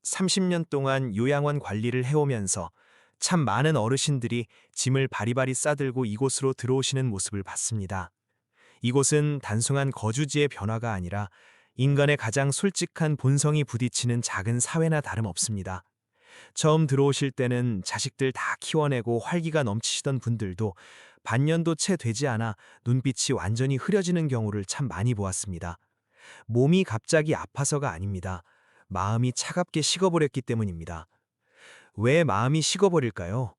30년 동안 요양원 관리를 해오면서 참 많은 어르신들이 짐을 바리바리 싸들고 이곳으로 들어오시는 모습을 봤습니다. 이곳은 단순한 거주지의 변화가 아니라 인간의 가장 솔직한 본성이 부딪히는 작은 사회나 다름없습니다. 처음 들어오실 때는 자식들 다 키워내고 활기가 넘치시던 분들도 반년도 채 되지 않아 눈빛이 완전히 흐려지는 경우를 참 많이 보았습니다. 몸이 갑자기 아파서가 아닙니다. 마음이 차갑게 식어버렸기 때문입니다. 왜 마음이 식어버릴까요?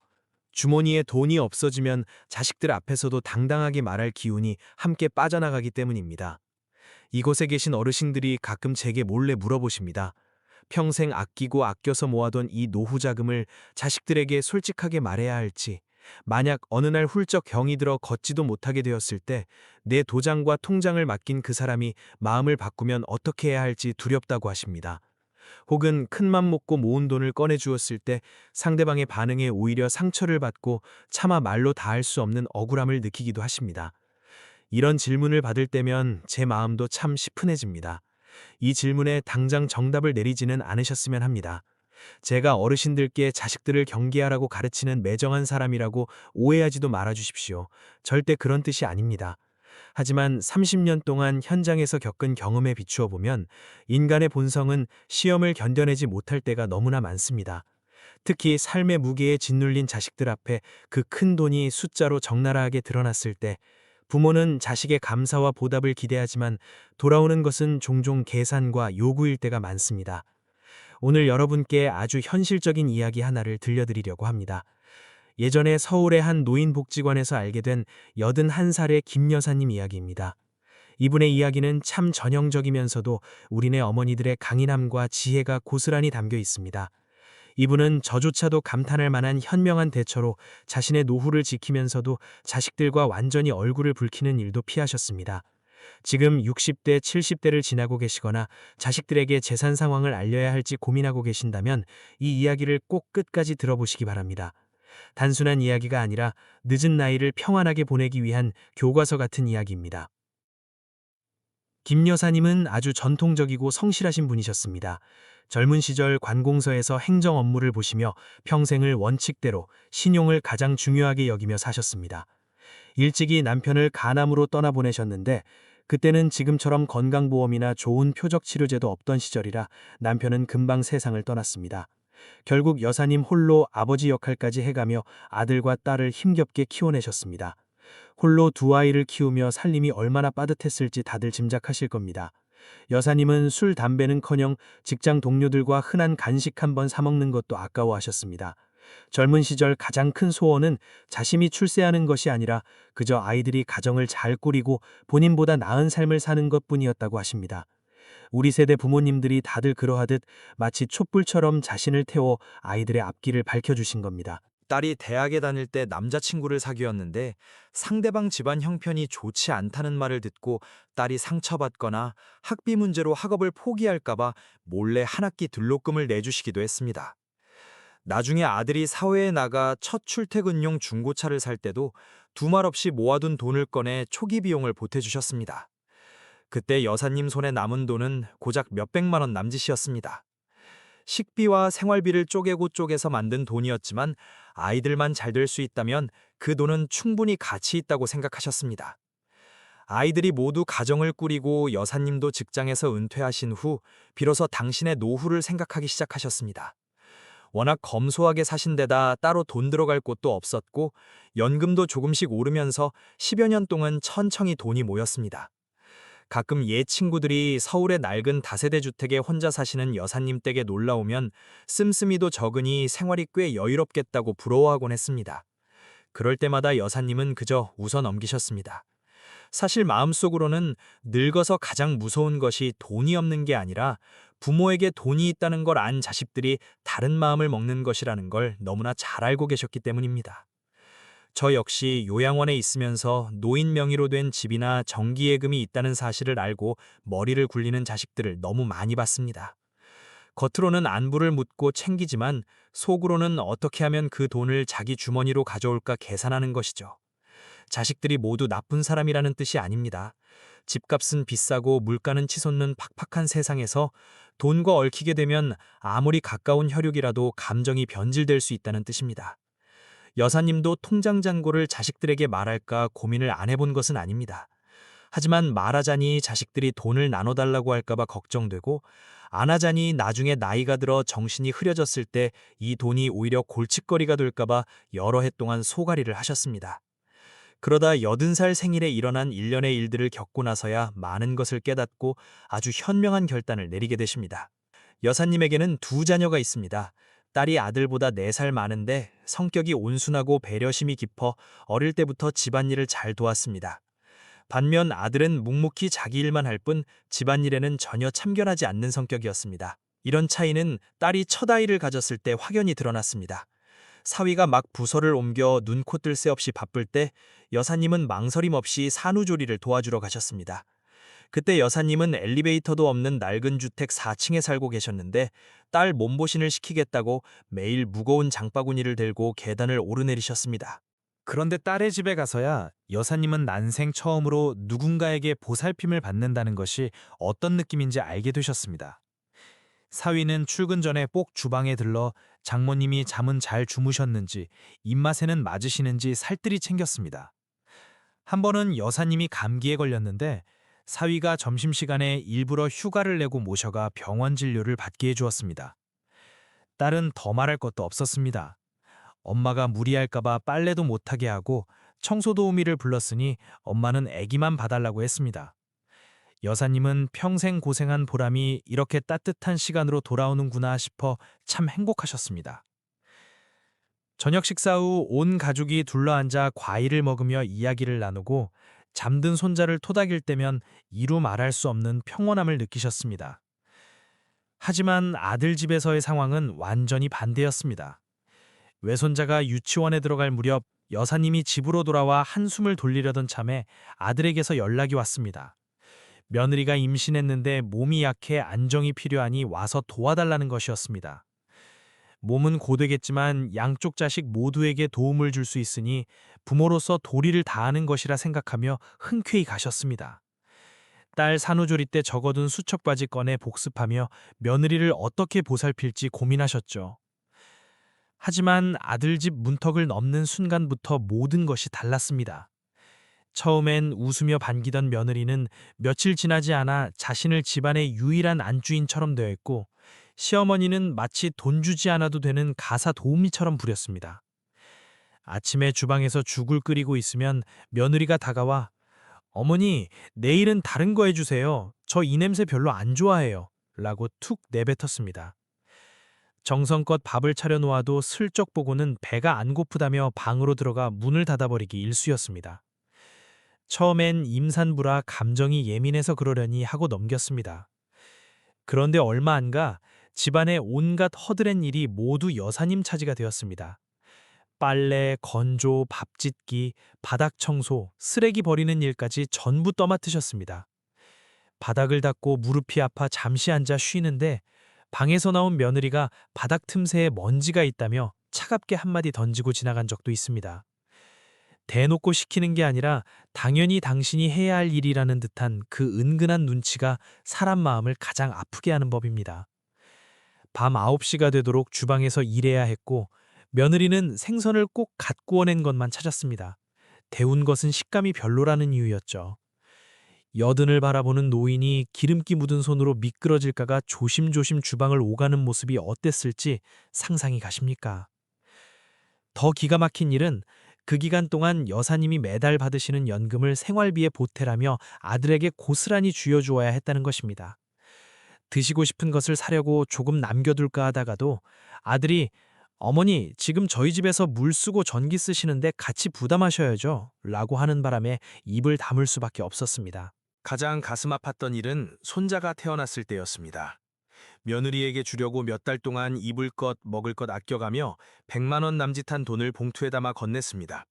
주머니에 돈이 없어지면 자식들 앞에서도 당당하게 말할 기운이 함께 빠져나가기 때문입니다. 이곳에 계신 어르신들이 가끔 제게 몰래 물어보십니다. 평생 아끼고 아껴서 모아둔 이 노후 자금을 자식들에게 솔직하게 말해야 할지, 만약 어느 날 훌쩍 병이 들어 걷지도 못하게 되었을 때 내 도장과 통장을 맡긴 그 사람이 마음을 바꾸면 어떻게 해야 할지 두렵다고 하십니다. 혹은 큰맘 먹고 모은 돈을 꺼내 주었을 때 상대방의 반응에 오히려 상처를 받고 차마 말로 다할 수 없는 억울함을 느끼기도 하십니다. 이런 질문을 받을 때면 제 마음도 참 시큰해집니다. 이 질문에 당장 정답을 내리지는 않으셨으면 합니다. 제가 어르신들께 자식들을 경계하라고 가르치는 매정한 사람이라고 오해하지도 말아주십시오. 절대 그런 뜻이 아닙니다. 하지만 30년 동안 현장에서 겪은 경험에 비추어 보면 인간의 본성은 시험을 견뎌내지 못할 때가 너무나 많습니다. 특히 삶의 무게에 짓눌린 자식들 앞에 그 큰 돈이 숫자로 적나라하게 드러났을 때 부모는 자식의 감사와 보답을 기대하지만 돌아오는 것은 종종 계산과 요구일 때가 많습니다. 오늘 여러분께 아주 현실적인 이야기 하나를 들려드리려고 합니다. 예전에 서울의 한 노인복지관에서 알게 된 81살의 김 여사님 이야기입니다. 이분의 이야기는 참 전형적이면서도 우리네 어머니들의 강인함과 지혜가 고스란히 담겨 있습니다. 이분은 저조차도 감탄할 만한 현명한 대처로 자신의 노후를 지키면서도 자식들과 완전히 얼굴을 붉히는 일도 피하셨습니다. 지금 60대, 70대를 지나고 계시거나 자식들에게 재산 상황을 알려야 할지 고민하고 계신다면 이 이야기를 꼭 끝까지 들어보시기 바랍니다. 단순한 이야기가 아니라 늦은 나이를 평안하게 보내기 위한 교과서 같은 이야기입니다. 김 여사님은 아주 전통적이고 성실하신 분이셨습니다. 젊은 시절 관공서에서 행정 업무를 보시며 평생을 원칙대로 신용을 가장 중요하게 여기며 사셨습니다. 일찍이 남편을 간암으로 떠나보내셨는데 그때는 지금처럼 건강보험이나 좋은 표적치료제도 없던 시절이라 남편은 금방 세상을 떠났습니다. 결국 여사님 홀로 아버지 역할까지 해가며 아들과 딸을 힘겹게 키워내셨습니다. 홀로 두 아이를 키우며 살림이 얼마나 빠듯했을지 다들 짐작하실 겁니다. 여사님은 술, 담배는커녕 직장 동료들과 흔한 간식 한번 사 먹는 것도 아까워하셨습니다. 젊은 시절 가장 큰 소원은 자신이 출세하는 것이 아니라 그저 아이들이 가정을 잘 꾸리고 본인보다 나은 삶을 사는 것뿐이었다고 하십니다. 우리 세대 부모님들이 다들 그러하듯 마치 촛불처럼 자신을 태워 아이들의 앞길을 밝혀주신 겁니다. 딸이 대학에 다닐 때 남자친구를 사귀었는데 상대방 집안 형편이 좋지 않다는 말을 듣고 딸이 상처받거나 학비 문제로 학업을 포기할까봐 몰래 한 학기 등록금을 내주시기도 했습니다. 나중에 아들이 사회에 나가 첫 출퇴근용 중고차를 살 때도 두말 없이 모아둔 돈을 꺼내 초기 비용을 보태주셨습니다. 그때 여사님 손에 남은 돈은 고작 몇백만 원 남짓이었습니다. 식비와 생활비를 쪼개고 쪼개서 만든 돈이었지만 아이들만 잘 될 수 있다면 그 돈은 충분히 가치 있다고 생각하셨습니다. 아이들이 모두 가정을 꾸리고 여사님도 직장에서 은퇴하신 후 비로소 당신의 노후를 생각하기 시작하셨습니다. 워낙 검소하게 사신 데다 따로 돈 들어갈 곳도 없었고 연금도 조금씩 오르면서 10여 년 동안 천천히 돈이 모였습니다. 가끔 옛 친구들이 서울의 낡은 다세대 주택에 혼자 사시는 여사님 댁에 놀러오면 씀씀이도 적으니 생활이 꽤 여유롭겠다고 부러워하곤 했습니다. 그럴 때마다 여사님은 그저 웃어 넘기셨습니다. 사실 마음속으로는 늙어서 가장 무서운 것이 돈이 없는 게 아니라 부모에게 돈이 있다는 걸 안 자식들이 다른 마음을 먹는 것이라는 걸 너무나 잘 알고 계셨기 때문입니다. 저 역시 요양원에 있으면서 노인 명의로 된 집이나 정기예금이 있다는 사실을 알고 머리를 굴리는 자식들을 너무 많이 봤습니다. 겉으로는 안부를 묻고 챙기지만 속으로는 어떻게 하면 그 돈을 자기 주머니로 가져올까 계산하는 것이죠. 자식들이 모두 나쁜 사람이라는 뜻이 아닙니다. 집값은 비싸고 물가는 치솟는 팍팍한 세상에서 돈과 얽히게 되면 아무리 가까운 혈육이라도 감정이 변질될 수 있다는 뜻입니다. 여사님도 통장 잔고를 자식들에게 말할까 고민을 안 해본 것은 아닙니다. 하지만 말하자니 자식들이 돈을 나눠달라고 할까봐 걱정되고, 안 하자니 나중에 나이가 들어 정신이 흐려졌을 때 이 돈이 오히려 골칫거리가 될까봐 여러 해 동안 소가리를 하셨습니다. 그러다 80살 생일에 일어난 일련의 일들을 겪고 나서야 많은 것을 깨닫고 아주 현명한 결단을 내리게 되십니다. 여사님에게는 두 자녀가 있습니다. 딸이 아들보다 4살 많은데 성격이 온순하고 배려심이 깊어 어릴 때부터 집안일을 잘 도왔습니다. 반면 아들은 묵묵히 자기 일만 할 뿐 집안일에는 전혀 참견하지 않는 성격이었습니다. 이런 차이는 딸이 첫 아이를 가졌을 때 확연히 드러났습니다. 사위가 막 부서를 옮겨 눈코 뜰 새 없이 바쁠 때 여사님은 망설임 없이 산후조리를 도와주러 가셨습니다. 그때 여사님은 엘리베이터도 없는 낡은 주택 4층에 살고 계셨는데 딸 몸보신을 시키겠다고 매일 무거운 장바구니를 들고 계단을 오르내리셨습니다. 그런데 딸의 집에 가서야 여사님은 난생 처음으로 누군가에게 보살핌을 받는다는 것이 어떤 느낌인지 알게 되셨습니다. 사위는 출근 전에 꼭 주방에 들러 장모님이 잠은 잘 주무셨는지, 입맛에는 맞으시는지 살뜰히 챙겼습니다. 한 번은 여사님이 감기에 걸렸는데 사위가 점심시간에 일부러 휴가를 내고 모셔가 병원 진료를 받게 해주었습니다. 딸은 더 말할 것도 없었습니다. 엄마가 무리할까봐 빨래도 못하게 하고 청소 도우미를 불렀으니 엄마는 애기만 봐달라고 했습니다. 여사님은 평생 고생한 보람이 이렇게 따뜻한 시간으로 돌아오는구나 싶어 참 행복하셨습니다. 저녁 식사 후 온 가족이 둘러앉아 과일을 먹으며 이야기를 나누고 잠든 손자를 토닥일 때면 이루 말할 수 없는 평온함을 느끼셨습니다. 하지만 아들 집에서의 상황은 완전히 반대였습니다. 외손자가 유치원에 들어갈 무렵 여사님이 집으로 돌아와 한숨을 돌리려던 참에 아들에게서 연락이 왔습니다. 며느리가 임신했는데 몸이 약해 안정이 필요하니 와서 도와달라는 것이었습니다. 몸은 고되겠지만 양쪽 자식 모두에게 도움을 줄 수 있으니 부모로서 도리를 다하는 것이라 생각하며 흔쾌히 가셨습니다. 딸 산후조리 때 적어둔 수첩까지 꺼내 복습하며 며느리를 어떻게 보살필지 고민하셨죠. 하지만 아들 집 문턱을 넘는 순간부터 모든 것이 달랐습니다. 처음엔 웃으며 반기던 며느리는 며칠 지나지 않아 자신을 집안의 유일한 안주인처럼 대했고, 시어머니는 마치 돈 주지 않아도 되는 가사 도우미처럼 부렸습니다. 아침에 주방에서 죽을 끓이고 있으면 며느리가 다가와 "어머니, 내일은 다른 거 해주세요. 저 이 냄새 별로 안 좋아해요." 라고 툭 내뱉었습니다. 정성껏 밥을 차려놓아도 슬쩍 보고는 배가 안 고프다며 방으로 들어가 문을 닫아버리기 일쑤였습니다. 처음엔 임산부라 감정이 예민해서 그러려니 하고 넘겼습니다. 그런데 얼마 안 가 집안의 온갖 허드렛 일이 모두 여사님 차지가 되었습니다. 빨래, 건조, 밥 짓기, 바닥 청소, 쓰레기 버리는 일까지 전부 떠맡으셨습니다. 바닥을 닦고 무릎이 아파 잠시 앉아 쉬는데 방에서 나온 며느리가 바닥 틈새에 먼지가 있다며 차갑게 한마디 던지고 지나간 적도 있습니다. 대놓고 시키는 게 아니라 당연히 당신이 해야 할 일이라는 듯한 그 은근한 눈치가 사람 마음을 가장 아프게 하는 법입니다. 밤 9시가 되도록 주방에서 일해야 했고 며느리는 생선을 꼭 갓 구워낸 것만 찾았습니다. 데운 것은 식감이 별로라는 이유였죠. 여든을 바라보는 노인이 기름기 묻은 손으로 미끄러질까가 조심조심 주방을 오가는 모습이 어땠을지 상상이 가십니까? 더 기가 막힌 일은 그 기간 동안 여사님이 매달 받으시는 연금을 생활비에 보태라며 아들에게 고스란히 쥐어주어야 했다는 것입니다. 드시고 싶은 것을 사려고 조금 남겨둘까 하다가도 아들이 "어머니, 지금 저희 집에서 물 쓰고 전기 쓰시는데 같이 부담하셔야죠." 라고 하는 바람에 입을 다물 수밖에 없었습니다. 가장 가슴 아팠던 일은 손자가 태어났을 때였습니다. 며느리에게 주려고 몇 달 동안 입을 것, 먹을 것 아껴가며 100만 원 남짓한 돈을 봉투에 담아 건넸습니다.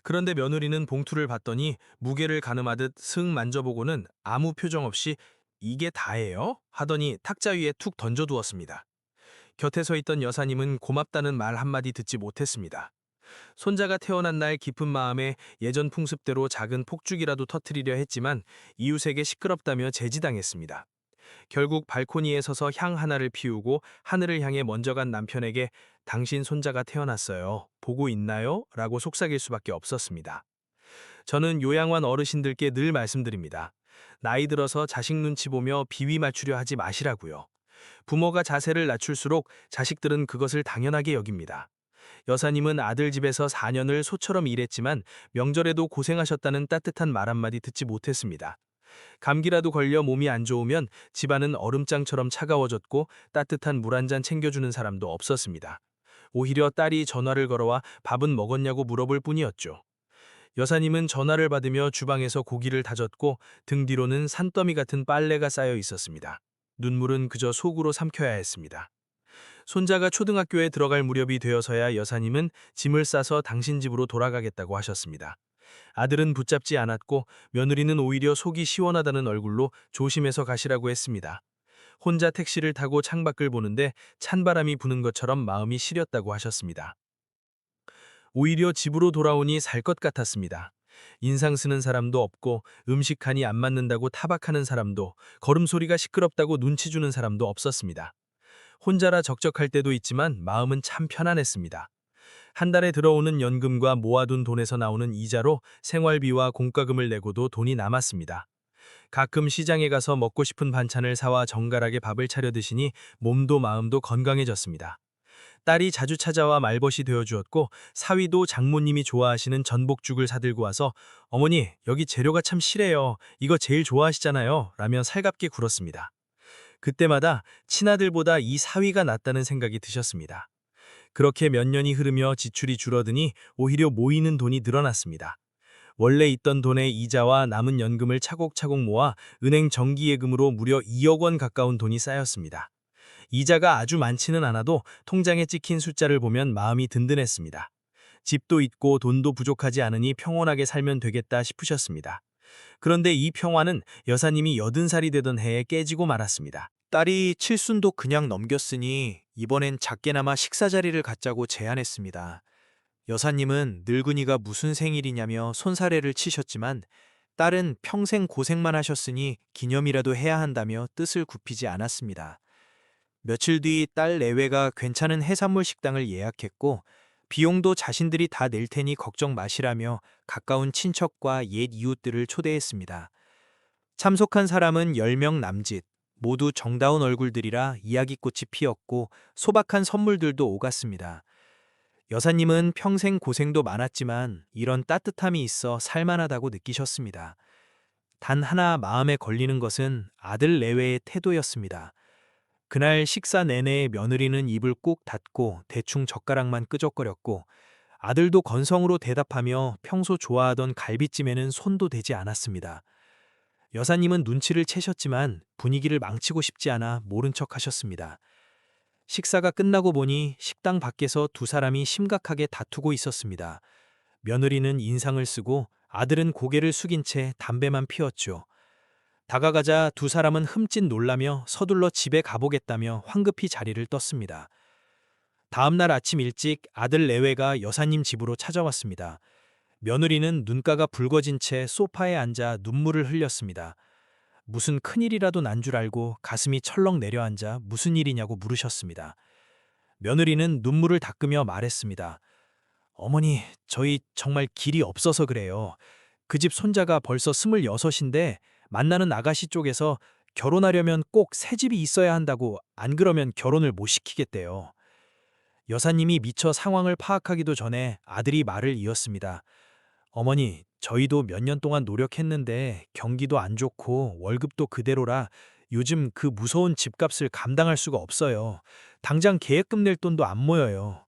그런데 며느리는 봉투를 받더니 무게를 가늠하듯 슥 만져보고는 아무 표정 없이 "이게 다예요?" 하더니 탁자 위에 툭 던져두었습니다. 곁에 서 있던 여사님은 고맙다는 말 한마디 듣지 못했습니다. 손자가 태어난 날 깊은 마음에 예전 풍습대로 작은 폭죽이라도 터뜨리려 했지만 이웃에게 시끄럽다며 제지당했습니다. 결국 발코니에 서서 향 하나를 피우고 하늘을 향해 먼저 간 남편에게 당신 손자가 태어났어요. 보고 있나요? 라고 속삭일 수밖에 없었습니다. 저는 요양원 어르신들께 늘 말씀드립니다. 나이 들어서 자식 눈치 보며 비위 맞추려 하지 마시라고요. 부모가 자세를 낮출수록 자식들은 그것을 당연하게 여깁니다. 여사님은 아들 집에서 4년을 소처럼 일했지만 명절에도 고생하셨다는 따뜻한 말 한마디 듣지 못했습니다. 감기라도 걸려 몸이 안 좋으면 집안은 얼음장처럼 차가워졌고 따뜻한 물 한 잔 챙겨주는 사람도 없었습니다. 오히려 딸이 전화를 걸어와 밥은 먹었냐고 물어볼 뿐이었죠. 여사님은 전화를 받으며 주방에서 고기를 다졌고 등 뒤로는 산더미 같은 빨래가 쌓여 있었습니다. 눈물은 그저 속으로 삼켜야 했습니다. 손자가 초등학교에 들어갈 무렵이 되어서야 여사님은 짐을 싸서 당신 집으로 돌아가겠다고 하셨습니다. 아들은 붙잡지 않았고 며느리는 오히려 속이 시원하다는 얼굴로 조심해서 가시라고 했습니다. 혼자 택시를 타고 창밖을 보는데 찬바람이 부는 것처럼 마음이 시렸다고 하셨습니다. 오히려 집으로 돌아오니 살 것 같았습니다. 인상 쓰는 사람도 없고 음식하니 안 맞는다고 타박하는 사람도 걸음소리가 시끄럽다고 눈치 주는 사람도 없었습니다. 혼자라 적적할 때도 있지만 마음은 참 편안했습니다. 한 달에 들어오는 연금과 모아둔 돈에서 나오는 이자로 생활비와 공과금을 내고도 돈이 남았습니다. 가끔 시장에 가서 먹고 싶은 반찬을 사와 정갈하게 밥을 차려 드시니 몸도 마음도 건강해졌습니다. 딸이 자주 찾아와 말벗이 되어주었고 사위도 장모님이 좋아하시는 전복죽을 사들고 와서 어머니 여기 재료가 참 실해요. 이거 제일 좋아하시잖아요. 라며 살갑게 굴었습니다. 그때마다 친아들보다 이 사위가 낫다는 생각이 드셨습니다. 그렇게 몇 년이 흐르며 지출이 줄어드니 오히려 모이는 돈이 늘어났습니다. 원래 있던 돈의 이자와 남은 연금을 차곡차곡 모아 은행 정기예금으로 무려 2억 원 가까운 돈이 쌓였습니다. 이자가 아주 많지는 않아도 통장에 찍힌 숫자를 보면 마음이 든든했습니다. 집도 있고 돈도 부족하지 않으니 평온하게 살면 되겠다 싶으셨습니다. 그런데 이 평화는 여사님이 80살이 되던 해에 깨지고 말았습니다. 딸이 칠순도 그냥 넘겼으니 이번엔 작게나마 식사 자리를 갖자고 제안했습니다. 여사님은 늙은이가 무슨 생일이냐며 손사래를 치셨지만 딸은 평생 고생만 하셨으니 기념이라도 해야 한다며 뜻을 굽히지 않았습니다. 며칠 뒤 딸 내외가 괜찮은 해산물 식당을 예약했고 비용도 자신들이 다 낼 테니 걱정 마시라며 가까운 친척과 옛 이웃들을 초대했습니다. 참석한 사람은 10명 남짓, 모두 정다운 얼굴들이라 이야기꽃이 피었고 소박한 선물들도 오갔습니다. 여사님은 평생 고생도 많았지만 이런 따뜻함이 있어 살만하다고 느끼셨습니다. 단 하나 마음에 걸리는 것은 아들 내외의 태도였습니다. 그날 식사 내내 며느리는 입을 꾹 닫고 대충 젓가락만 끄적거렸고 아들도 건성으로 대답하며 평소 좋아하던 갈비찜에는 손도 대지 않았습니다. 여사님은 눈치를 채셨지만 분위기를 망치고 싶지 않아 모른 척 하셨습니다. 식사가 끝나고 보니 식당 밖에서 두 사람이 심각하게 다투고 있었습니다. 며느리는 인상을 쓰고 아들은 고개를 숙인 채 담배만 피웠죠. 다가가자 두 사람은 흠칫 놀라며 서둘러 집에 가보겠다며 황급히 자리를 떴습니다. 다음 날 아침 일찍 아들 내외가 여사님 집으로 찾아왔습니다. 며느리는 눈가가 붉어진 채 소파에 앉아 눈물을 흘렸습니다. 무슨 큰일이라도 난 줄 알고 가슴이 철렁 내려앉아 무슨 일이냐고 물으셨습니다. 며느리는 눈물을 닦으며 말했습니다. 어머니, 저희 정말 길이 없어서 그래요. 그 집 손자가 벌써 26인데 만나는 아가씨 쪽에서 결혼하려면 꼭 새 집이 있어야 한다고 안 그러면 결혼을 못 시키겠대요. 여사님이 미처 상황을 파악하기도 전에 아들이 말을 이었습니다. 어머니, 저희도 몇 년 동안 노력했는데 경기도 안 좋고 월급도 그대로라 요즘 그 무서운 집값을 감당할 수가 없어요. 당장 계약금 낼 돈도 안 모여요.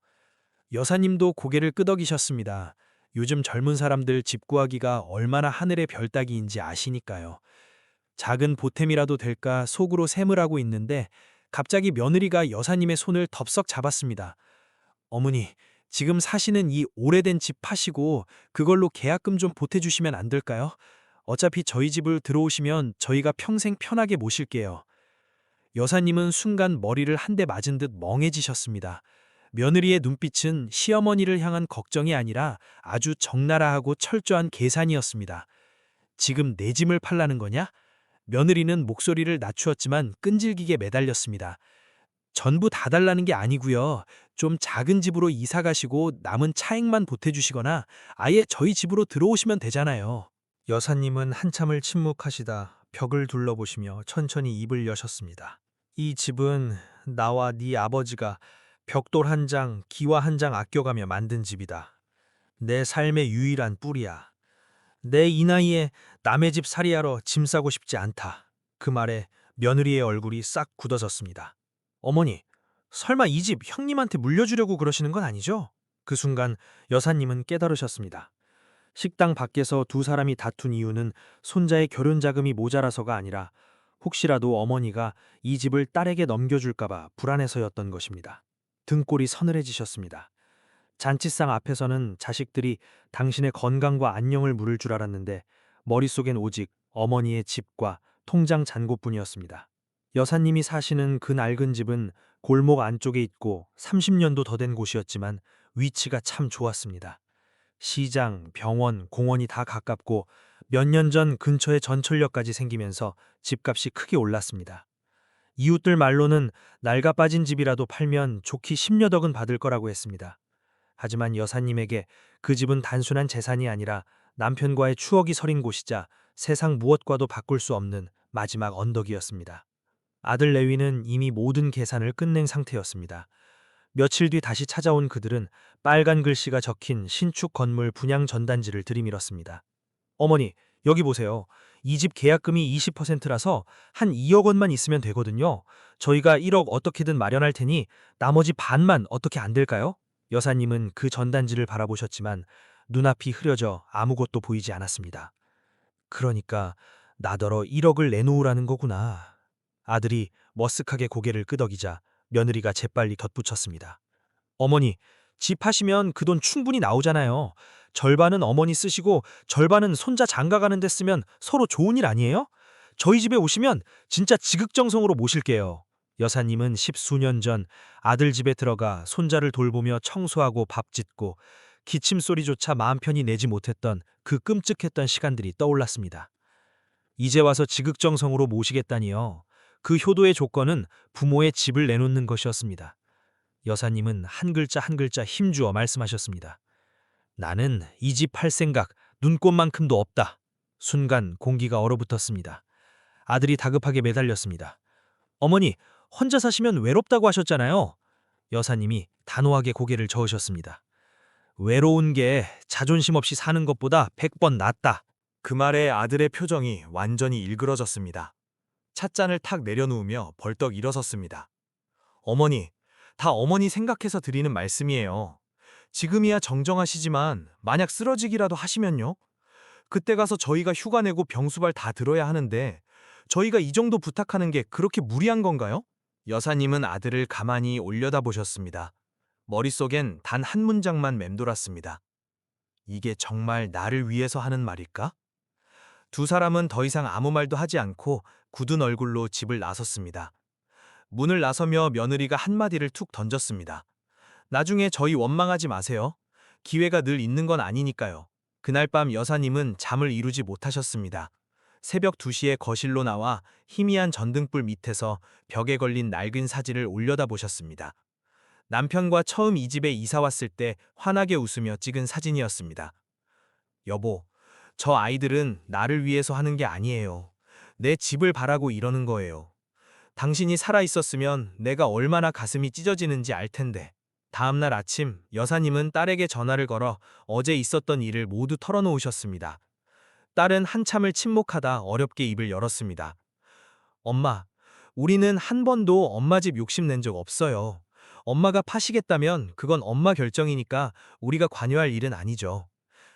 여사님도 고개를 끄덕이셨습니다. 요즘 젊은 사람들 집 구하기가 얼마나 하늘의 별 따기인지 아시니까요. 작은 보탬이라도 될까 속으로 샘을 하고 있는데 갑자기 며느리가 여사님의 손을 덥석 잡았습니다. 어머니, 지금 사시는 이 오래된 집 파시고 그걸로 계약금 좀 보태주시면 안 될까요? 어차피 저희 집을 들어오시면 저희가 평생 편하게 모실게요. 여사님은 순간 머리를 한 대 맞은 듯 멍해지셨습니다. 며느리의 눈빛은 시어머니를 향한 걱정이 아니라 아주 적나라하고 철저한 계산이었습니다. 지금 내 짐을 팔라는 거냐? 며느리는 목소리를 낮추었지만 끈질기게 매달렸습니다. 전부 다 달라는 게 아니고요. 좀 작은 집으로 이사 가시고 남은 차액만 보태주시거나 아예 저희 집으로 들어오시면 되잖아요. 여사님은 한참을 침묵하시다 벽을 둘러보시며 천천히 입을 여셨습니다. 이 집은 나와 네 아버지가 벽돌 한 장, 기와 한 장 아껴가며 만든 집이다. 내 삶의 유일한 뿌리야. 내 이 나이에 남의 집 살이하러 짐 싸고 싶지 않다. 그 말에 며느리의 얼굴이 싹 굳어졌습니다. 어머니, 설마 이 집 형님한테 물려주려고 그러시는 건 아니죠? 그 순간 여사님은 깨달으셨습니다. 식당 밖에서 두 사람이 다툰 이유는 손자의 결혼 자금이 모자라서가 아니라 혹시라도 어머니가 이 집을 딸에게 넘겨줄까봐 불안해서였던 것입니다. 등골이 서늘해지셨습니다. 잔치상 앞에서는 자식들이 당신의 건강과 안녕을 물을 줄 알았는데 머릿속엔 오직 어머니의 집과 통장 잔고뿐이었습니다. 여사님이 사시는 그 낡은 집은 골목 안쪽에 있고 30년도 더 된 곳이었지만 위치가 참 좋았습니다. 시장, 병원, 공원이 다 가깝고 몇 년 전 근처에 전철역까지 생기면서 집값이 크게 올랐습니다. 이웃들 말로는 낡아 빠진 집이라도 팔면 좋기 10여억은 받을 거라고 했습니다. 하지만 여사님에게 그 집은 단순한 재산이 아니라 남편과의 추억이 서린 곳이자 세상 무엇과도 바꿀 수 없는 마지막 언덕이었습니다. 아들 레위는 이미 모든 계산을 끝낸 상태였습니다. 며칠 뒤 다시 찾아온 그들은 빨간 글씨가 적힌 신축 건물 분양 전단지를 들이밀었습니다. 어머니, 여기 보세요. 이 집 계약금이 20%라서 한 2억 원만 있으면 되거든요. 저희가 1억 어떻게든 마련할 테니 나머지 반만 어떻게 안 될까요? 여사님은 그 전단지를 바라보셨지만 눈앞이 흐려져 아무것도 보이지 않았습니다. 그러니까 나더러 1억을 내놓으라는 거구나. 아들이 머쓱하게 고개를 끄덕이자 며느리가 재빨리 덧붙였습니다. 어머니, 집 하시면 그 돈 충분히 나오잖아요. 절반은 어머니 쓰시고 절반은 손자 장가 가는 데 쓰면 서로 좋은 일 아니에요? 저희 집에 오시면 진짜 지극정성으로 모실게요. 여사님은 10수년 전 아들 집에 들어가 손자를 돌보며 청소하고 밥 짓고 기침 소리조차 마음 편히 내지 못했던 그 끔찍했던 시간들이 떠올랐습니다. 이제 와서 지극정성으로 모시겠다니요. 그 효도의 조건은 부모의 집을 내놓는 것이었습니다. 여사님은 한 글자 한 글자 힘주어 말씀하셨습니다. 나는 이 집 팔 생각 눈꼽만큼도 없다. 순간 공기가 얼어붙었습니다. 아들이 다급하게 매달렸습니다. 어머니, 혼자 사시면 외롭다고 하셨잖아요. 여사님이 단호하게 고개를 저으셨습니다. 외로운 게 자존심 없이 사는 것보다 100번 낫다. 그 말에 아들의 표정이 완전히 일그러졌습니다. 찻잔을 탁 내려놓으며 벌떡 일어섰습니다. 어머니, 다 어머니 생각해서 드리는 말씀이에요. 지금이야 정정하시지만 만약 쓰러지기라도 하시면요? 그때 가서 저희가 휴가 내고 병수발 다 들어야 하는데 저희가 이 정도 부탁하는 게 그렇게 무리한 건가요? 여사님은 아들을 가만히 올려다보셨습니다. 머릿속엔 단 한 문장만 맴돌았습니다. 이게 정말 나를 위해서 하는 말일까? 두 사람은 더 이상 아무 말도 하지 않고 굳은 얼굴로 집을 나섰습니다. 문을 나서며 며느리가 한마디를 툭 던졌습니다. 나중에 저희 원망하지 마세요. 기회가 늘 있는 건 아니니까요. 그날 밤 여사님은 잠을 이루지 못하셨습니다. 새벽 2시에 거실로 나와 희미한 전등불 밑에서 벽에 걸린 낡은 사진을 올려다보셨습니다. 남편과 처음 이 집에 이사 왔을 때 환하게 웃으며 찍은 사진이었습니다. 여보, 저 아이들은 나를 위해서 하는 게 아니에요. 내 집을 바라고 이러는 거예요. 당신이 살아있었으면 내가 얼마나 가슴이 찢어지는지 알 텐데. 다음날 아침 여사님은 딸에게 전화를 걸어 어제 있었던 일을 모두 털어놓으셨습니다. 딸은 한참을 침묵하다 어렵게 입을 열었습니다. 엄마, 우리는 한 번도 엄마 집 욕심낸 적 없어요. 엄마가 파시겠다면 그건 엄마 결정이니까 우리가 관여할 일은 아니죠.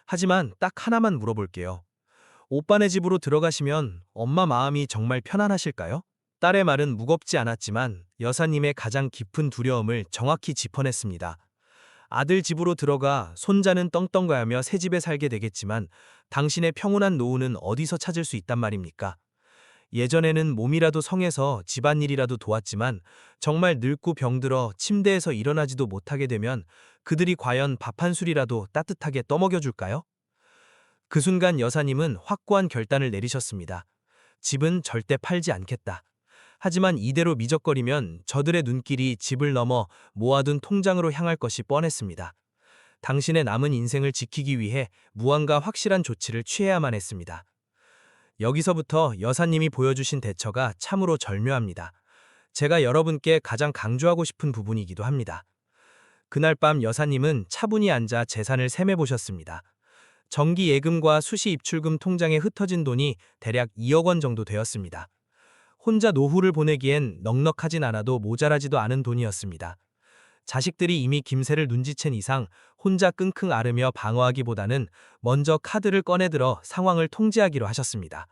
하지만 딱 하나만 물어볼게요. 오빠네 집으로 들어가시면 엄마 마음이 정말 편안하실까요? 딸의 말은 무겁지 않았지만 여사님의 가장 깊은 두려움을 정확히 짚어냈습니다. 아들 집으로 들어가 손자는 떵떵거리며 새 집에 살게 되겠지만 당신의 평온한 노후는 어디서 찾을 수 있단 말입니까? 예전에는 몸이라도 성해서 집안일이라도 도왔지만 정말 늙고 병들어 침대에서 일어나지도 못하게 되면 그들이 과연 밥 한 술이라도 따뜻하게 떠먹여줄까요? 그 순간 여사님은 확고한 결단을 내리셨습니다. 집은 절대 팔지 않겠다. 하지만 이대로 미적거리면 저들의 눈길이 집을 넘어 모아둔 통장으로 향할 것이 뻔했습니다. 당신의 남은 인생을 지키기 위해 무언가 확실한 조치를 취해야만 했습니다. 여기서부터 여사님이 보여주신 대처가 참으로 절묘합니다. 제가 여러분께 가장 강조하고 싶은 부분이기도 합니다. 그날 밤 여사님은 차분히 앉아 재산을 셈해보셨습니다. 정기 예금과 수시 입출금 통장에 흩어진 돈이 대략 2억 원 정도 되었습니다. 혼자 노후를 보내기엔 넉넉하진 않아도 모자라지도 않은 돈이었습니다. 자식들이 이미 김새를 눈치챈 이상 혼자 끙끙 앓으며 방어하기보다는 먼저 카드를 꺼내들어 상황을 통제하기로 하셨습니다.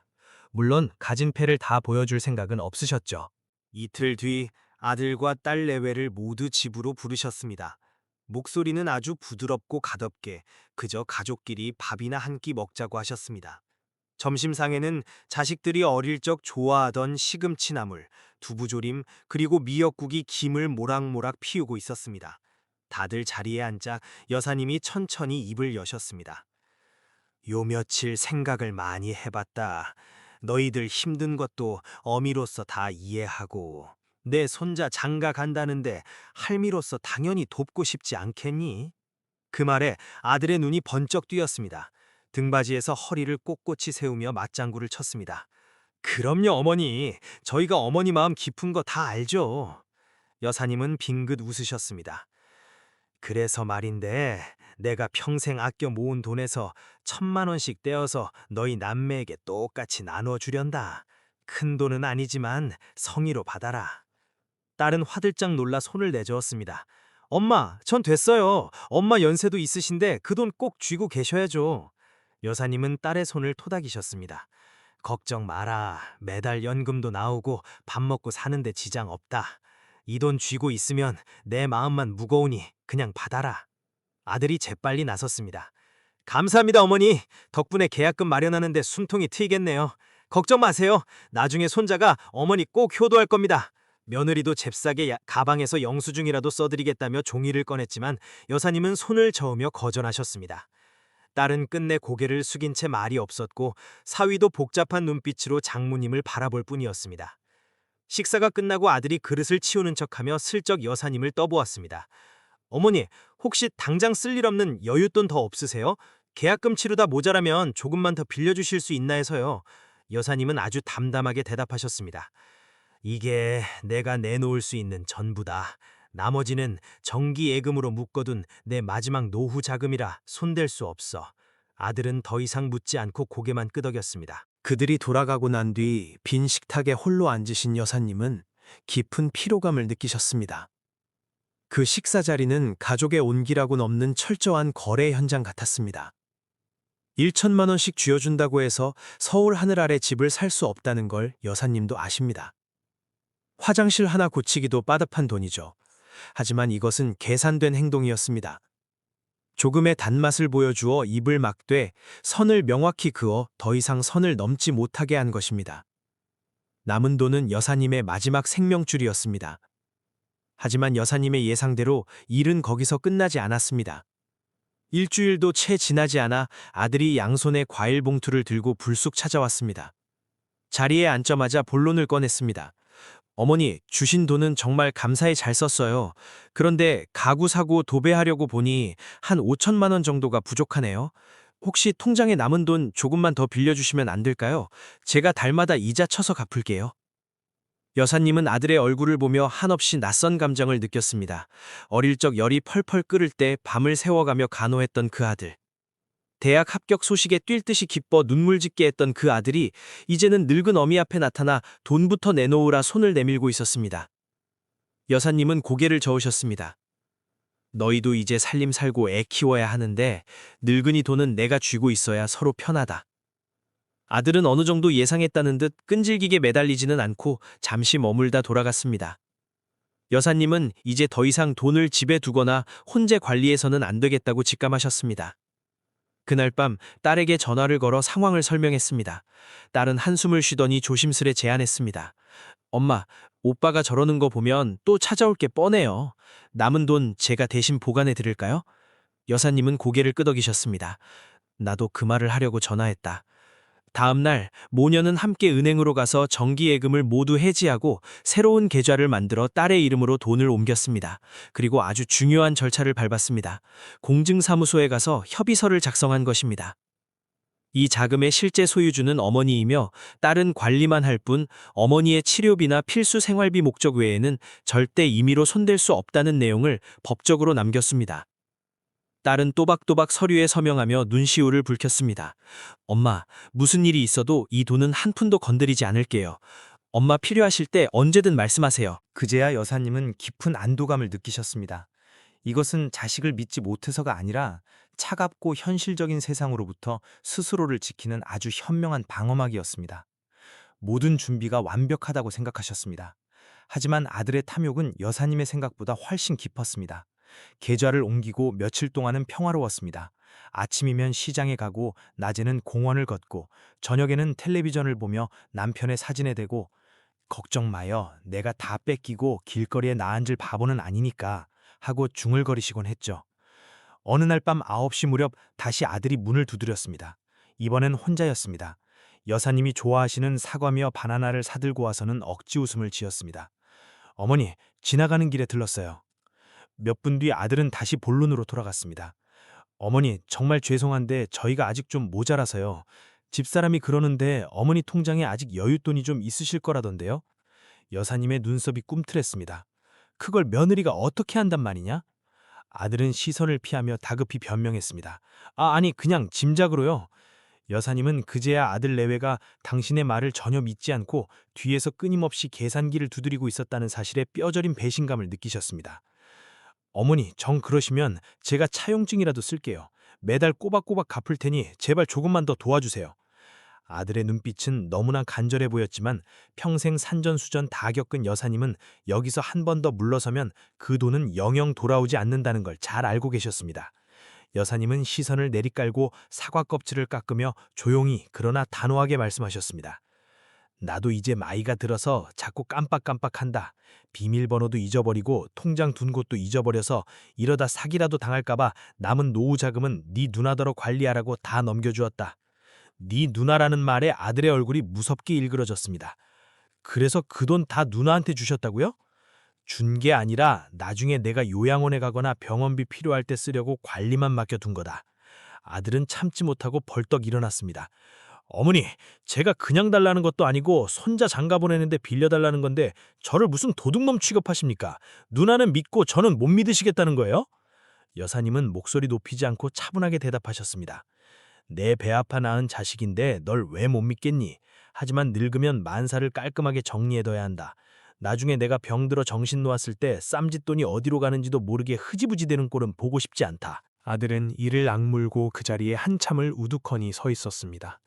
물론 가진 패를 다 보여줄 생각은 없으셨죠. 이틀 뒤 아들과 딸 내외를 모두 집으로 부르셨습니다. 목소리는 아주 부드럽고 가볍게 그저 가족끼리 밥이나 한 끼 먹자고 하셨습니다. 점심상에는 자식들이 어릴 적 좋아하던 시금치 나물, 두부조림, 그리고 미역국이 김을 모락모락 피우고 있었습니다. 다들 자리에 앉자 여사님이 천천히 입을 여셨습니다. 요 며칠 생각을 많이 해봤다. 너희들 힘든 것도 어미로서 다 이해하고 내 손자 장가 간다는데 할미로서 당연히 돕고 싶지 않겠니? 그 말에 아들의 눈이 번쩍 뜨였습니다. 등받이에서 허리를 꼿꼿이 세우며 맞장구를 쳤습니다. 그럼요, 어머니. 저희가 어머니 마음 깊은 거 다 알죠. 여사님은 빙긋 웃으셨습니다. 그래서 말인데 내가 평생 아껴 모은 돈에서 1,000만 원씩 떼어서 너희 남매에게 똑같이 나눠주련다. 큰 돈은 아니지만 성의로 받아라. 딸은 화들짝 놀라 손을 내저었습니다. 엄마, 전 됐어요. 엄마 연세도 있으신데 그 돈 꼭 쥐고 계셔야죠. 여사님은 딸의 손을 토닥이셨습니다. 걱정 마라. 매달 연금도 나오고 밥 먹고 사는데 지장 없다. 이 돈 쥐고 있으면 내 마음만 무거우니 그냥 받아라. 아들이 재빨리 나섰습니다. 감사합니다, 어머니. 덕분에 계약금 마련하는데 숨통이 트이겠네요. 걱정 마세요. 나중에 손자가 어머니 꼭 효도할 겁니다. 며느리도 잽싸게 가방에서 영수증이라도 써드리겠다며 종이를 꺼냈지만 여사님은 손을 저으며 거절하셨습니다. 딸은 끝내 고개를 숙인 채 말이 없었고 사위도 복잡한 눈빛으로 장모님을 바라볼 뿐이었습니다. 식사가 끝나고 아들이 그릇을 치우는 척하며 슬쩍 여사님을 떠보았습니다. 어머니, 혹시 당장 쓸 일 없는 여윳돈 더 없으세요? 계약금 치르다 모자라면 조금만 더 빌려주실 수 있나 해서요. 여사님은 아주 담담하게 대답하셨습니다. 이게 내가 내놓을 수 있는 전부다. 나머지는 정기 예금으로 묶어둔 내 마지막 노후 자금이라 손댈 수 없어. 아들은 더 이상 묻지 않고 고개만 끄덕였습니다. 그들이 돌아가고 난 뒤 빈 식탁에 홀로 앉으신 여사님은 깊은 피로감을 느끼셨습니다. 그 식사 자리는 가족의 온기라고는 없는 철저한 거래 현장 같았습니다. 1,000만 원씩 쥐어준다고 해서 서울 하늘 아래 집을 살 수 없다는 걸 여사님도 아십니다. 화장실 하나 고치기도 빠듯한 돈이죠. 하지만 이것은 계산된 행동이었습니다. 조금의 단맛을 보여주어 입을 막되 선을 명확히 그어 더 이상 선을 넘지 못하게 한 것입니다. 남은 돈은 여사님의 마지막 생명줄이었습니다. 하지만 여사님의 예상대로 일은 거기서 끝나지 않았습니다. 일주일도 채 지나지 않아 아들이 양손에 과일 봉투를 들고 불쑥 찾아왔습니다. 자리에 앉자마자 본론을 꺼냈습니다. 어머니, 주신 돈은 정말 감사히 잘 썼어요. 그런데 가구 사고 도배하려고 보니 한 5천만 원 정도가 부족하네요. 혹시 통장에 남은 돈 조금만 더 빌려주시면 안 될까요? 제가 달마다 이자 쳐서 갚을게요. 여사님은 아들의 얼굴을 보며 한없이 낯선 감정을 느꼈습니다. 어릴 적 열이 펄펄 끓을 때 밤을 새워가며 간호했던 그 아들. 대학 합격 소식에 뛸 듯이 기뻐 눈물 짓게 했던 그 아들이 이제는 늙은 어미 앞에 나타나 돈부터 내놓으라 손을 내밀고 있었습니다. 여사님은 고개를 저으셨습니다. 너희도 이제 살림 살고 애 키워야 하는데 늙은이 돈은 내가 쥐고 있어야 서로 편하다. 아들은 어느 정도 예상했다는 듯 끈질기게 매달리지는 않고 잠시 머물다 돌아갔습니다. 여사님은 이제 더 이상 돈을 집에 두거나 혼재 관리해서는 안 되겠다고 직감하셨습니다. 그날 밤 딸에게 전화를 걸어 상황을 설명했습니다. 딸은 한숨을 쉬더니 조심스레 제안했습니다. 엄마, 오빠가 저러는 거 보면 또 찾아올 게 뻔해요. 남은 돈 제가 대신 보관해 드릴까요? 여사님은 고개를 끄덕이셨습니다. 나도 그 말을 하려고 전화했다. 다음 날 모녀는 함께 은행으로 가서 정기예금을 모두 해지하고 새로운 계좌를 만들어 딸의 이름으로 돈을 옮겼습니다. 그리고 아주 중요한 절차를 밟았습니다. 공증사무소에 가서 협의서를 작성한 것입니다. 이 자금의 실제 소유주는 어머니이며 딸은 관리만 할 뿐 어머니의 치료비나 필수 생활비 목적 외에는 절대 임의로 손댈 수 없다는 내용을 법적으로 남겼습니다. 딸은 또박또박 서류에 서명하며 눈시울을 붉혔습니다. 엄마, 무슨 일이 있어도 이 돈은 한 푼도 건드리지 않을게요. 엄마 필요하실 때 언제든 말씀하세요. 그제야 여사님은 깊은 안도감을 느끼셨습니다. 이것은 자식을 믿지 못해서가 아니라 차갑고 현실적인 세상으로부터 스스로를 지키는 아주 현명한 방어막이었습니다. 모든 준비가 완벽하다고 생각하셨습니다. 하지만 아들의 탐욕은 여사님의 생각보다 훨씬 깊었습니다. 계좌를 옮기고 며칠 동안은 평화로웠습니다. 아침이면 시장에 가고 낮에는 공원을 걷고 저녁에는 텔레비전을 보며 남편의 사진에 대고 걱정 마요. 내가 다 뺏기고 길거리에 나앉을 바보는 아니니까 하고 중얼거리시곤 했죠. 어느 날 밤 9시 무렵 다시 아들이 문을 두드렸습니다. 이번엔 혼자였습니다. 여사님이 좋아하시는 사과며 바나나를 사들고 와서는 억지 웃음을 지었습니다. 어머니, 지나가는 길에 들렀어요. 몇 분 뒤 아들은 다시 본론으로 돌아갔습니다. 어머니, 정말 죄송한데 저희가 아직 좀 모자라서요. 집사람이 그러는데 어머니 통장에 아직 여윳돈이 좀 있으실 거라던데요. 여사님의 눈썹이 꿈틀했습니다. 그걸 며느리가 어떻게 한단 말이냐? 아들은 시선을 피하며 다급히 변명했습니다. 아니 그냥 짐작으로요. 여사님은 그제야 아들 내외가 당신의 말을 전혀 믿지 않고 뒤에서 끊임없이 계산기를 두드리고 있었다는 사실에 뼈저린 배신감을 느끼셨습니다. 어머니, 정 그러시면 제가 차용증이라도 쓸게요. 매달 꼬박꼬박 갚을 테니 제발 조금만 더 도와주세요. 아들의 눈빛은 너무나 간절해 보였지만 평생 산전수전 다 겪은 여사님은 여기서 한 번 더 물러서면 그 돈은 영영 돌아오지 않는다는 걸 잘 알고 계셨습니다. 여사님은 시선을 내리깔고 사과 껍질을 깎으며 조용히 그러나 단호하게 말씀하셨습니다. 나도 이제 나이가 들어서 자꾸 깜빡깜빡한다. 비밀번호도 잊어버리고 통장 둔 곳도 잊어버려서 이러다 사기라도 당할까봐 남은 노후 자금은 네 누나더러 관리하라고 다 넘겨주었다. 네 누나라는 말에 아들의 얼굴이 무섭게 일그러졌습니다. 그래서 그 돈 다 누나한테 주셨다고요? 준 게 아니라 나중에 내가 요양원에 가거나 병원비 필요할 때 쓰려고 관리만 맡겨둔 거다. 아들은 참지 못하고 벌떡 일어났습니다. 어머니, 제가 그냥 달라는 것도 아니고 손자 장가 보내는데 빌려달라는 건데 저를 무슨 도둑놈 취급하십니까? 누나는 믿고 저는 못 믿으시겠다는 거예요? 여사님은 목소리 높이지 않고 차분하게 대답하셨습니다. 내 배 아파 낳은 자식인데 널 왜 못 믿겠니? 하지만 늙으면 만사를 깔끔하게 정리해둬야 한다. 나중에 내가 병들어 정신 놓았을 때 쌈짓돈이 어디로 가는지도 모르게 흐지부지 되는 꼴은 보고 싶지 않다. 아들은 이를 악물고 그 자리에 한참을 우두커니 서 있었습니다.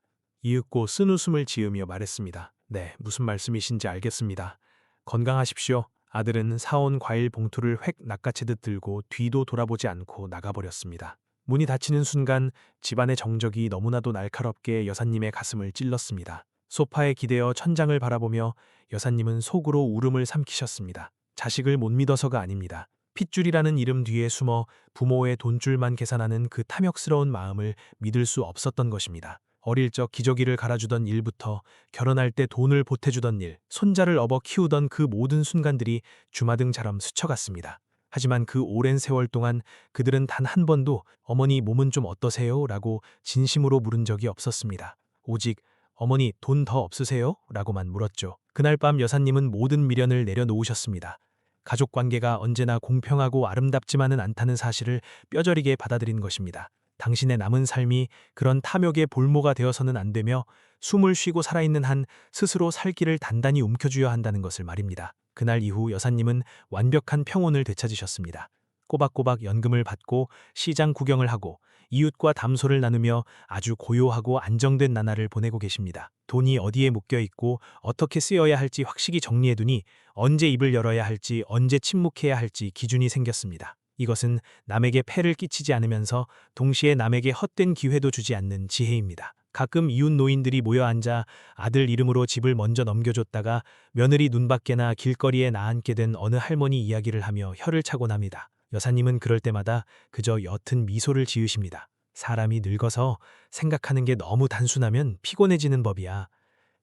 이윽고 쓴웃음을 지으며 말했습니다. 네, 무슨 말씀이신지 알겠습니다. 건강하십시오. 아들은 사온 과일 봉투를 획 낚아채듯 들고 뒤도 돌아보지 않고 나가버렸습니다. 문이 닫히는 순간 집안의 정적이 너무나도 날카롭게 여사님의 가슴을 찔렀습니다. 소파에 기대어 천장을 바라보며 여사님은 속으로 울음을 삼키셨습니다. 자식을 못 믿어서가 아닙니다. 핏줄이라는 이름 뒤에 숨어 부모의 돈줄만 계산하는 그 탐욕스러운 마음을 믿을 수 없었던 것입니다. 어릴 적 기저귀를 갈아주던 일부터 결혼할 때 돈을 보태주던 일, 손자를 업어 키우던 그 모든 순간들이 주마등처럼 스쳐갔습니다. 하지만 그 오랜 세월 동안 그들은 단 한 번도 어머니 몸은 좀 어떠세요? 라고 진심으로 물은 적이 없었습니다. 오직 어머니 돈 더 없으세요? 라고만 물었죠. 그날 밤 여사님은 모든 미련을 내려놓으셨습니다. 가족관계가 언제나 공평하고 아름답지만은 않다는 사실을 뼈저리게 받아들인 것입니다. 당신의 남은 삶이 그런 탐욕의 볼모가 되어서는 안 되며 숨을 쉬고 살아있는 한 스스로 살 길을 단단히 움켜쥐어야 한다는 것을 말입니다. 그날 이후 여사님은 완벽한 평온을 되찾으셨습니다. 꼬박꼬박 연금을 받고 시장 구경을 하고 이웃과 담소를 나누며 아주 고요하고 안정된 나날을 보내고 계십니다. 돈이 어디에 묶여 있고 어떻게 쓰여야 할지 확실히 정리해두니 언제 입을 열어야 할지 언제 침묵해야 할지 기준이 생겼습니다. 이것은 남에게 폐를 끼치지 않으면서 동시에 남에게 헛된 기회도 주지 않는 지혜입니다. 가끔 이웃 노인들이 모여 앉아 아들 이름으로 집을 먼저 넘겨줬다가 며느리 눈밖에나 길거리에 나앉게 된 어느 할머니 이야기를 하며 혀를 차곤 합니다. 여사님은 그럴 때마다 그저 옅은 미소를 지으십니다. 사람이 늙어서 생각하는 게 너무 단순하면 피곤해지는 법이야.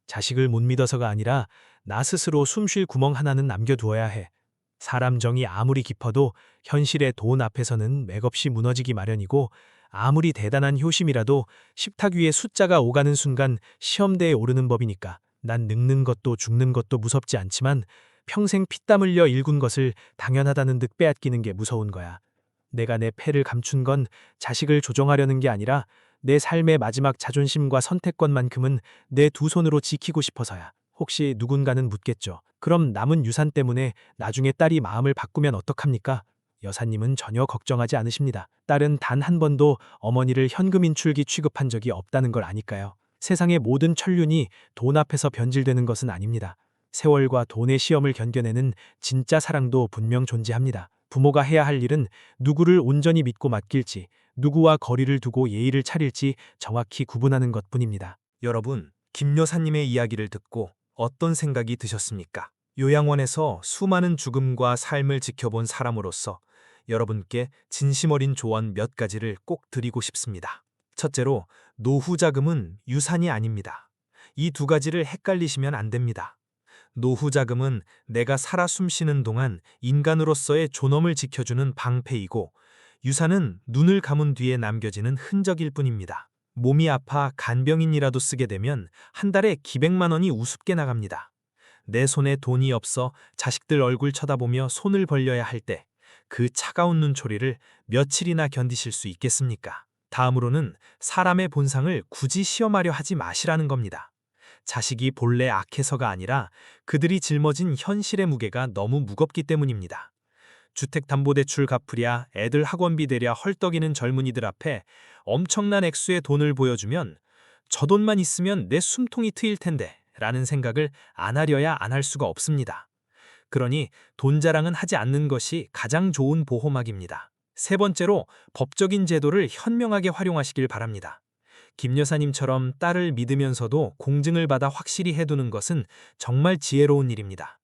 자식을 못 믿어서가 아니라 나 스스로 숨쉴 구멍 하나는 남겨두어야 해. 사람 정이 아무리 깊어도 현실의 돈 앞에서는 맥없이 무너지기 마련이고, 아무리 대단한 효심이라도 식탁 위에 숫자가 오가는 순간 시험대에 오르는 법이니까. 난 늙는 것도 죽는 것도 무섭지 않지만 평생 피땀 흘려 일군 것을 당연하다는 듯 빼앗기는 게 무서운 거야. 내가 내 패를 감춘 건 자식을 조종하려는 게 아니라 내 삶의 마지막 자존심과 선택권만큼은 내 두 손으로 지키고 싶어서야. 혹시 누군가는 묻겠죠. 그럼 남은 유산 때문에 나중에 딸이 마음을 바꾸면 어떡합니까? 여사님은 전혀 걱정하지 않으십니다. 딸은 단 한 번도 어머니를 현금 인출기 취급한 적이 없다는 걸 아니까요. 세상의 모든 천륜이 돈 앞에서 변질되는 것은 아닙니다. 세월과 돈의 시험을 견뎌내는 진짜 사랑도 분명 존재합니다. 부모가 해야 할 일은 누구를 온전히 믿고 맡길지, 누구와 거리를 두고 예의를 차릴지 정확히 구분하는 것뿐입니다. 여러분, 김 여사님의 이야기를 듣고 어떤 생각이 드셨습니까? 요양원에서 수많은 죽음과 삶을 지켜본 사람으로서 여러분께 진심 어린 조언 몇 가지를 꼭 드리고 싶습니다. 첫째로, 노후 자금은 유산이 아닙니다. 이 두 가지를 헷갈리시면 안 됩니다. 노후 자금은 내가 살아 숨쉬는 동안 인간으로서의 존엄을 지켜주는 방패이고, 유산은 눈을 감은 뒤에 남겨지는 흔적일 뿐입니다. 몸이 아파 간병인이라도 쓰게 되면 한 달에 기백만 원이 우습게 나갑니다. 내 손에 돈이 없어 자식들 얼굴 쳐다보며 손을 벌려야 할 때 그 차가운 눈초리를 며칠이나 견디실 수 있겠습니까? 다음으로는 사람의 본성을 굳이 시험하려 하지 마시라는 겁니다. 자식이 본래 악해서가 아니라 그들이 짊어진 현실의 무게가 너무 무겁기 때문입니다. 주택담보대출 갚으랴, 애들 학원비 대랴 헐떡이는 젊은이들 앞에 엄청난 액수의 돈을 보여주면 저 돈만 있으면 내 숨통이 트일 텐데 라는 생각을 안 하려야 안 할 수가 없습니다. 그러니 돈 자랑은 하지 않는 것이 가장 좋은 보호막입니다. 세 번째로, 법적인 제도를 현명하게 활용하시길 바랍니다. 김 여사님처럼 딸을 믿으면서도 공증을 받아 확실히 해두는 것은 정말 지혜로운 일입니다.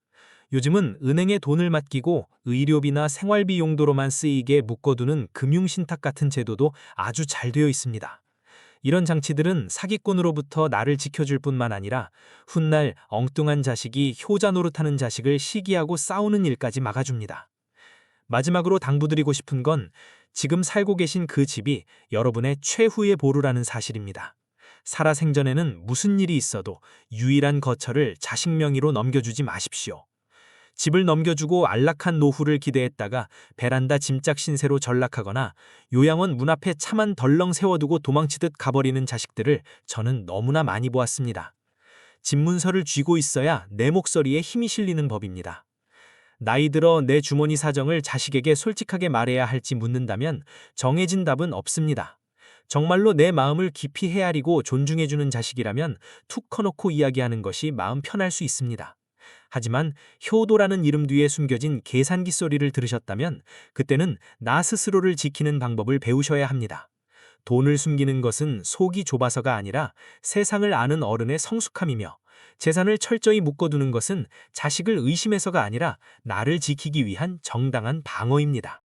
요즘은 은행에 돈을 맡기고 의료비나 생활비 용도로만 쓰이게 묶어두는 금융신탁 같은 제도도 아주 잘 되어 있습니다. 이런 장치들은 사기꾼으로부터 나를 지켜줄 뿐만 아니라 훗날 엉뚱한 자식이 효자 노릇하는 자식을 시기하고 싸우는 일까지 막아줍니다. 마지막으로 당부드리고 싶은 건 지금 살고 계신 그 집이 여러분의 최후의 보루라는 사실입니다. 살아생전에는 무슨 일이 있어도 유일한 거처를 자식 명의로 넘겨주지 마십시오. 집을 넘겨주고 안락한 노후를 기대했다가 베란다 짐짝 신세로 전락하거나 요양원 문 앞에 차만 덜렁 세워두고 도망치듯 가버리는 자식들을 저는 너무나 많이 보았습니다. 집문서를 쥐고 있어야 내 목소리에 힘이 실리는 법입니다. 나이 들어 내 주머니 사정을 자식에게 솔직하게 말해야 할지 묻는다면 정해진 답은 없습니다. 정말로 내 마음을 깊이 헤아리고 존중해주는 자식이라면 툭 커놓고 이야기하는 것이 마음 편할 수 있습니다. 하지만 효도라는 이름 뒤에 숨겨진 계산기 소리를 들으셨다면 그때는 나 스스로를 지키는 방법을 배우셔야 합니다. 돈을 숨기는 것은 속이 좁아서가 아니라 세상을 아는 어른의 성숙함이며, 재산을 철저히 묶어두는 것은 자식을 의심해서가 아니라 나를 지키기 위한 정당한 방어입니다.